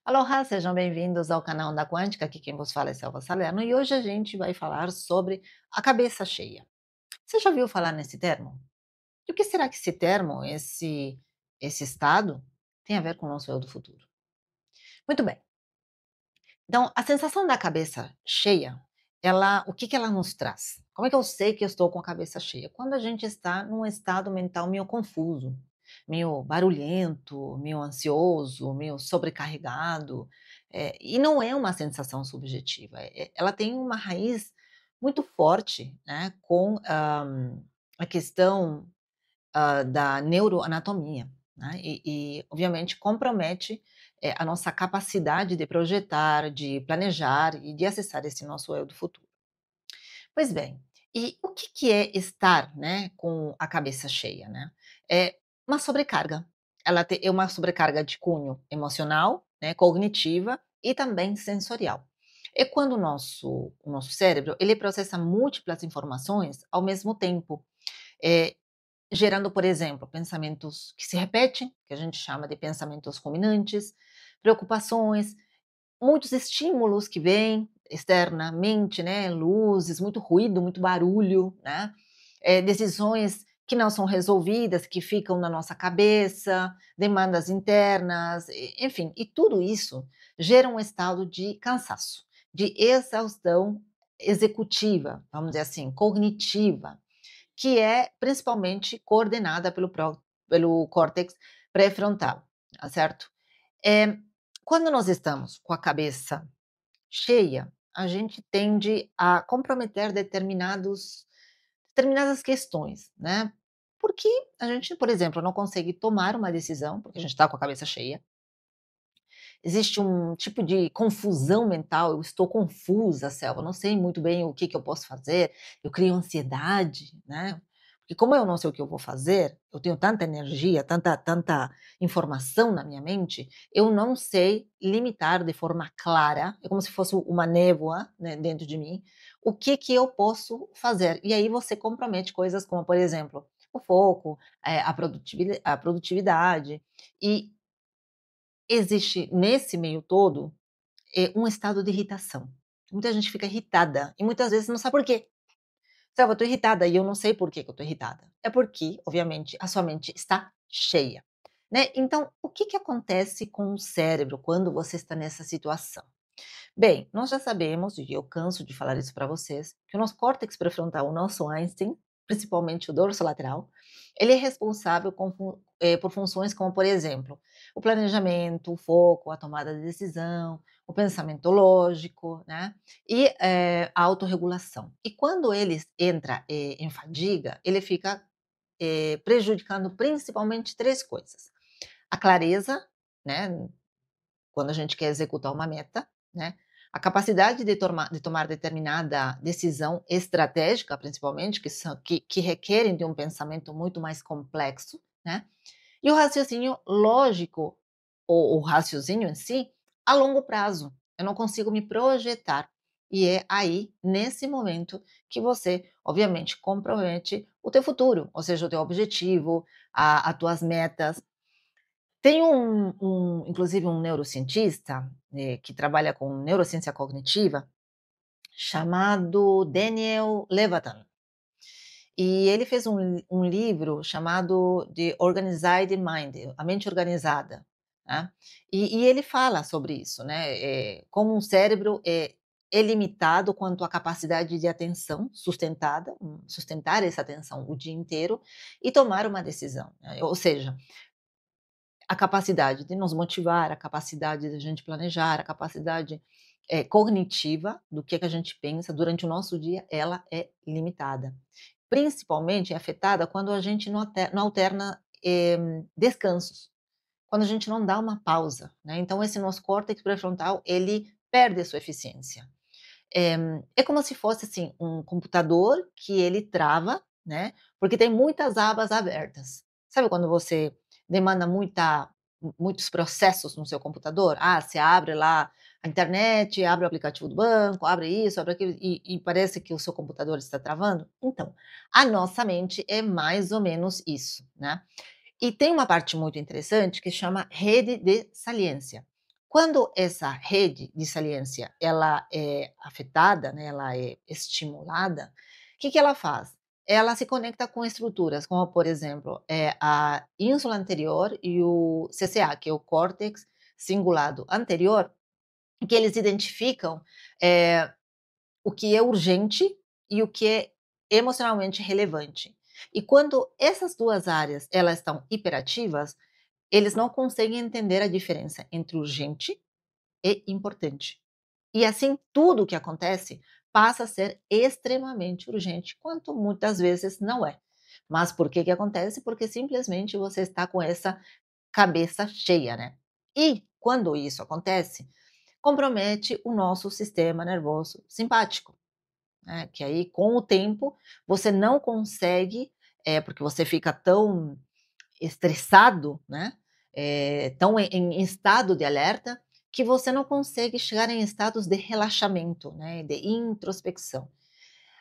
Aloha, sejam bem-vindos ao canal da Quântica, aqui quem vos fala é Selva Salerno e hoje a gente vai falar sobre a cabeça cheia. Você já ouviu falar nesse termo? E o que será que esse termo, esse estado, tem a ver com o nosso eu do futuro? Muito bem, então a sensação da cabeça cheia, o que ela nos traz? Como é que eu sei que eu estou com a cabeça cheia? Quando a gente está num estado mental meio confuso, meio barulhento, meio ansioso, meio sobrecarregado, e não é uma sensação subjetiva, ela tem uma raiz muito forte, né, com a questão da neuroanatomia, né, e obviamente compromete, a nossa capacidade de projetar, de planejar e de acessar esse nosso eu do futuro. Pois bem, e o que que é estar, né, com a cabeça cheia, né? É uma sobrecarga. É uma sobrecarga de cunho emocional, né, cognitiva e também sensorial. É quando o nosso cérebro, ele processa múltiplas informações ao mesmo tempo, eh, gerando, por exemplo, pensamentos que se repetem, que a gente chama de pensamentos ruminantes, preocupações, muitos estímulos que vêm externamente, né, luzes, muito ruído, muito barulho, né, decisões que não são resolvidas, que ficam na nossa cabeça, demandas internas, enfim, e tudo isso gera um estado de cansaço, de exaustão executiva, vamos dizer assim, cognitiva, que é principalmente coordenada pelo córtex pré-frontal, tá certo? Eh, Quando nós estamos com a cabeça cheia, a gente tende a comprometer determinadas questões, né. Porque a gente, por exemplo, não consegue tomar uma decisão, porque a gente está com a cabeça cheia. Existe um tipo de confusão mental, eu estou confusa, Selva, não sei muito bem o que que eu posso fazer, eu crio ansiedade, né, porque como eu não sei o que eu vou fazer, eu tenho tanta energia, tanta informação na minha mente, eu não sei limitar de forma clara, é como se fosse uma névoa, né, dentro de mim, o que que eu posso fazer. E aí você compromete coisas como, por exemplo, o foco, a produtividade, e existe nesse meio todo, um estado de irritação. Muita gente fica irritada e muitas vezes não sabe por quê. "Sabe, eu estou irritada e eu não sei por que que eu estou irritada". É porque, obviamente, a sua mente está cheia, né. Então, o que que acontece com o cérebro quando você está nessa situação? Bem, nós já sabemos, e eu canso de falar isso para vocês, que o nosso córtex pré-frontal, o nosso Einstein, principalmente o dorso lateral, ele é responsável por funções como, por exemplo, o planejamento, o foco, a tomada de decisão, o pensamento lógico, né? E a autorregulação. E quando ele entra em fadiga, ele fica prejudicando principalmente três coisas: a clareza, né? Quando a gente quer executar uma meta, né, a capacidade de tomar determinada decisão estratégica, principalmente, que requerem de um pensamento muito mais complexo, né, e o raciocínio lógico, ou o raciocínio em si, a longo prazo. Eu não consigo me projetar. E é aí, nesse momento, que você, obviamente, compromete o teu futuro, ou seja, o teu objetivo, a tuas metas. Tem inclusive um neurocientista, que trabalha com neurociência cognitiva, chamado Daniel Levitin. E ele fez um livro chamado The Organized Mind, A Mente Organizada, né. E ele fala sobre isso, né, como um cérebro é limitado quanto à capacidade de atenção sustentada, sustentar essa atenção o dia inteiro e tomar uma decisão, né. Ou seja, a capacidade de nos motivar, a capacidade da gente planejar, a capacidade, cognitiva do que a gente pensa durante o nosso dia, ela é limitada. Principalmente é afetada quando a gente não alterna, descansos, quando a gente não dá uma pausa, né, então esse nosso córtex pré-frontal, ele perde a sua eficiência. É como se fosse, assim, um computador que ele trava, né, porque tem muitas abas abertas. Sabe quando você demanda muitos processos no seu computador? Ah, você abre lá a internet, abre o aplicativo do banco, abre isso, abre aquilo, e parece que o seu computador está travando? Então, a nossa mente é mais ou menos isso, né. E tem uma parte muito interessante que chama rede de saliência. Quando essa rede de saliência ela é afetada, né, ela é estimulada, o que que ela faz? Ela se conecta com estruturas como, por exemplo, a ínsula anterior e o CCA, que é o córtex cingulado anterior, que eles identificam, eh, o que é urgente e o que é emocionalmente relevante. E quando essas 2 áreas elas estão hiperativas, eles não conseguem entender a diferença entre urgente e importante. E assim, tudo o que acontece passa a ser extremamente urgente, quanto muitas vezes não é. Mas por que que acontece? Porque simplesmente você está com essa cabeça cheia, né? E quando isso acontece, compromete o nosso sistema nervoso simpático, né? Que aí, com o tempo, você não consegue, porque você fica tão estressado, né, tão em estado de alerta, que você não consegue chegar em estados de relaxamento, né, de introspecção.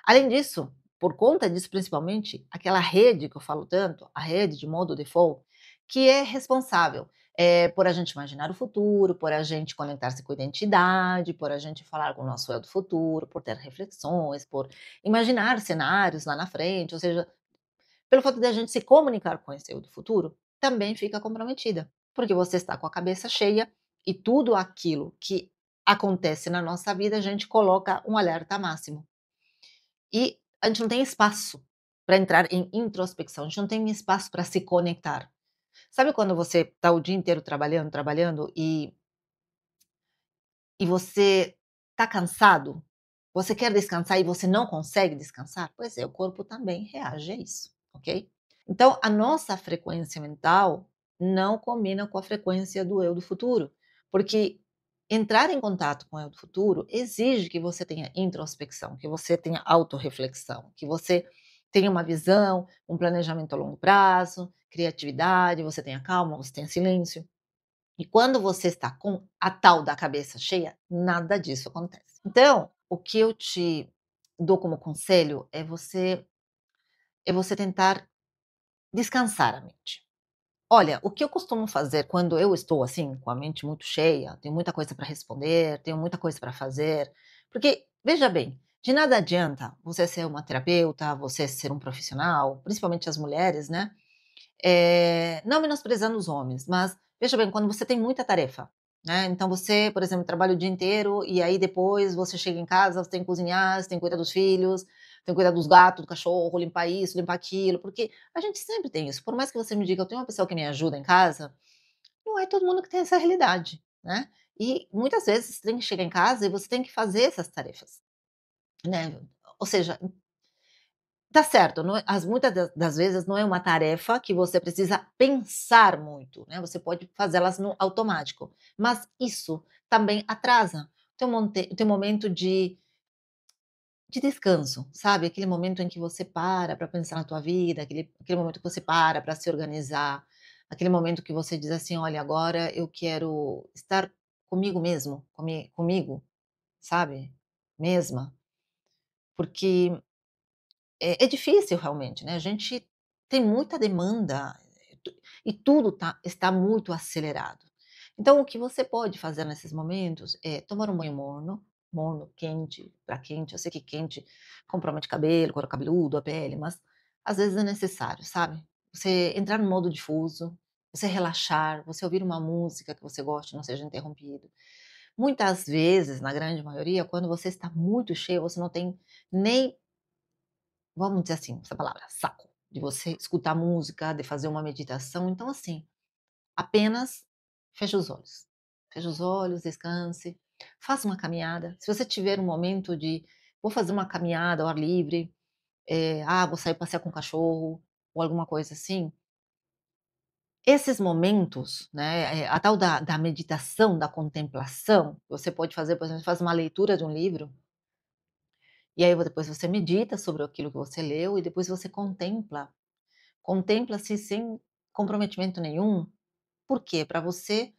Além disso, por conta disso principalmente, aquela rede que eu falo tanto, a rede de modo default, que é responsável, por a gente imaginar o futuro, por a gente conectar-se com a identidade, por a gente falar com o nosso eu do futuro, por ter reflexões, por imaginar cenários lá na frente, ou seja, pelo fato de a gente se comunicar com esse eu do futuro, também fica comprometida, porque você está com a cabeça cheia e tudo aquilo que acontece na nossa vida, a gente coloca um alerta máximo. E a gente não tem espaço para entrar em introspecção, a gente não tem espaço para se conectar. Sabe quando você está o dia inteiro trabalhando, trabalhando e você está cansado? Você quer descansar e você não consegue descansar? Pois é, o corpo também reage a isso, ok? Então, a nossa frequência mental não combina com a frequência do eu do futuro, porque entrar em contato com o eu do futuro exige que você tenha introspecção, que você tenha autorreflexão, que você tenha uma visão, um planejamento a longo prazo, criatividade, você tenha calma, você tenha silêncio. E quando você está com a tal da cabeça cheia, nada disso acontece. Então, o que eu te dou como conselho é você tentar descansar a mente. Olha, o que eu costumo fazer quando eu estou assim, com a mente muito cheia, tenho muita coisa para responder, tenho muita coisa para fazer, porque veja bem, de nada adianta você ser uma terapeuta, você ser um profissional, principalmente as mulheres, né? Não menosprezando os homens, mas veja bem, quando você tem muita tarefa, né, então você, por exemplo, trabalha o dia inteiro e aí depois você chega em casa, você tem que cozinhar, você tem que cuidar dos filhos, tem que cuidar dos gatos, do cachorro, limpar isso, limpar aquilo, porque a gente sempre tem isso. Por mais que você me diga: "Eu tenho uma pessoa que me ajuda em casa", não é todo mundo que tem essa realidade, né. E muitas vezes você tem que chegar em casa e você tem que fazer essas tarefas, né. Ou seja, tá certo, não é muitas das vezes não é uma tarefa que você precisa pensar muito, né, você pode fazê-las no automático, mas isso também atrasa o teu momento de descanso, sabe, aquele momento em que você para pensar na tua vida, aquele momento que você para se organizar, aquele momento que você diz assim: "Olha, agora eu quero estar comigo mesmo, comigo", sabe, mesma, porque é difícil realmente, né, a gente tem muita demanda, e tudo está muito acelerado. Então o que você pode fazer nesses momentos é tomar um banho morno, morno, quente, para quente, eu sei que quente compromete cabelo, couro cabeludo, a pele, mas às vezes é necessário, sabe. Você entrar no modo difuso, você relaxar, você ouvir uma música que você goste, não seja interrompido. Muitas vezes, na grande maioria, quando você está muito cheio, você não tem nem, vamos dizer assim, essa palavra, saco, de você escutar música, de fazer uma meditação, então assim, apenas feche os olhos. Feche os olhos, descanse, faça uma caminhada. Se você tiver um momento de: "Vou fazer uma caminhada ao ar livre", vou sair passear com o cachorro, ou alguma coisa assim, esses momentos, né, a tal da meditação, da contemplação, você pode fazer, por exemplo, faz uma leitura de um livro, e aí depois você medita sobre aquilo que você leu e depois você contempla-se sem comprometimento nenhum. Por quê? Para você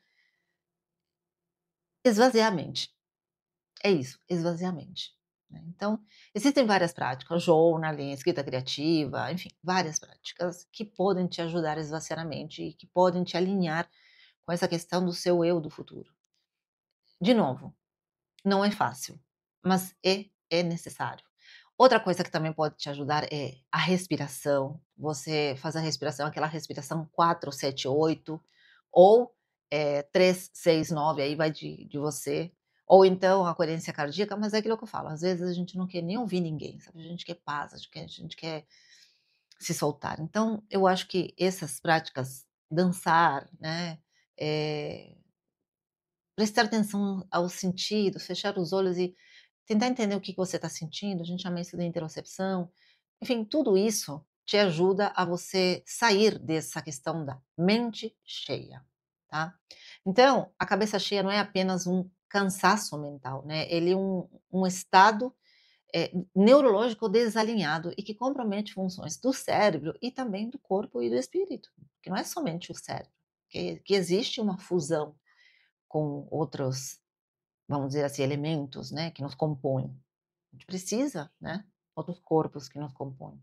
esvaziar a mente. É isso, esvaziar a mente, né. Então, existem várias práticas, journaling, escrita criativa, enfim, várias práticas que podem te ajudar a esvaziar a mente e que podem te alinhar com essa questão do seu eu do futuro. De novo, não é fácil, mas é necessário. Outra coisa que também pode te ajudar é a respiração. Você faz a respiração, aquela respiração 4, 7, 8, ou 3, 6, 9, aí vai de você. Ou então a coerência cardíaca, mas é aquilo que eu falo, às vezes a gente não quer nem ouvir ninguém, sabe, a gente quer paz, a gente quer se soltar. Então eu acho que essas práticas, dançar, né, eh, prestar atenção aos sentidos, fechar os olhos e tentar entender o que que você está sentindo, a gente chama isso de interocepção. Enfim, tudo isso te ajuda a você sair dessa questão da mente cheia, tá. Então, a cabeça cheia não é apenas um cansaço mental, né, ele é um estado, neurológico desalinhado e que compromete funções do cérebro e também do corpo e do espírito, que não é somente o cérebro, que existe uma fusão com outros, vamos dizer assim, elementos, né, que nos compõem. A gente precisa, né, outros corpos que nos compõem.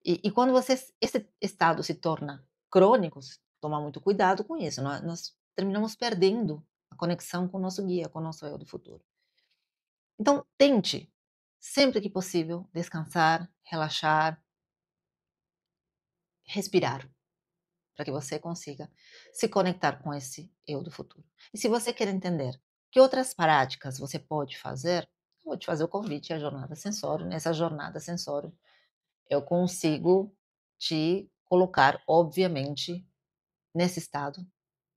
E quando você esse estado se torna crônico, tomar muito cuidado com isso, nós terminamos perdendo a conexão com o nosso guia, com o nosso eu do futuro. Então tente, sempre que possível, descansar, relaxar, respirar, para que você consiga se conectar com esse eu do futuro. E se você quer entender que outras práticas você pode fazer, eu vou te fazer o convite à jornada sensório. Nessa jornada sensório, eu consigo te colocar, obviamente, nesse estado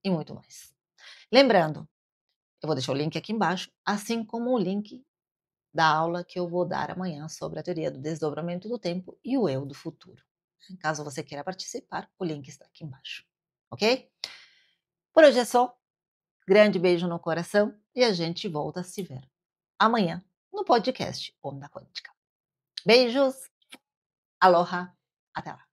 e muito mais. Lembrando, eu vou deixar o link aqui embaixo, assim como o link da aula que eu vou dar amanhã sobre a teoria do desdobramento do tempo e o eu do futuro. Caso você queira participar, o link está aqui embaixo, ok? Por hoje é só. Grande beijo no coração e a gente volta a se ver amanhã no podcast Onda Quântica. Beijos, aloha, até lá.